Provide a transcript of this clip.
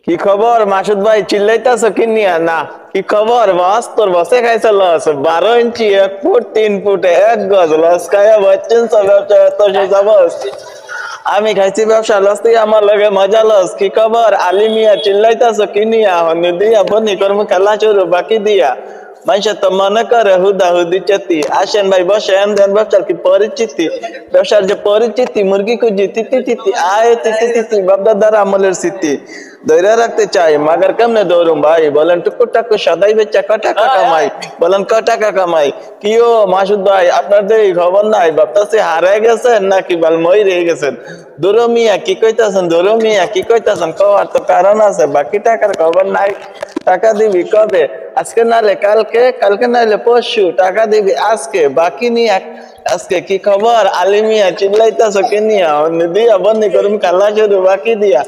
কি খবর মাসুদ ভাই, চিল্লাইতাছ কি নিয়া? না কি খবর বস? তোর বসে খাইছে লস 12 ইঞ্চি 1 ফুট 3 ফুটে 1 গজ লস খাইয়া বচ্চন সব ব্যবসা এত সোজা বস। আমি খাইছি ব্যবসা লস তুই আমার লগে মজা লস। কি খবর আলী মিয়া, চিল্লাইতাছ কি নিয়া? হনি দিয়া বনি কর্ম খেলা শুরু বাকি দিয়া মানুষের তো মনে করে হুদা হুদি চেতি। আসেন ভাই বসেন, দেন ব্যবসার কি পরিচিতি, ব্যবসার যে পরিচিতি মুরগি খুঁজি তিতি তিতি আয় তিতি তিতি বাপদাদার আমলের স্মৃতি ধরে রাখতে চাই মাগার কেমনে দৌড়ুম ভাই? বলেন টুকু টাকু সদাই বেচা ক টাকা কামাই, বলেন ক টাকা কামাই। কি ও মাসুদ ভাই, আপনাদের এই খবর নাই? ভাবতাছি হারাই গেছেন নাকি বাল মই রয়ে গেছেন। দৌড়ো মিয়া কি কইতাছেন, দৌড়ো মিয়া কি কইতাছেন, কওয়ার তো কারণ আছে, বাকি টাকার খবর নাই। টাকা দিবি কবে? আজকে নালে কালকে, কালকে নালে পরশু, টাকা দিবি আজকে বাকি নিয়ে আজকে। কি খবর আলী মিয়া, চিল্লাইতাছ কে নিয়া? দিয়া বন্দি করুম কালা শুরু বাকি দিয়া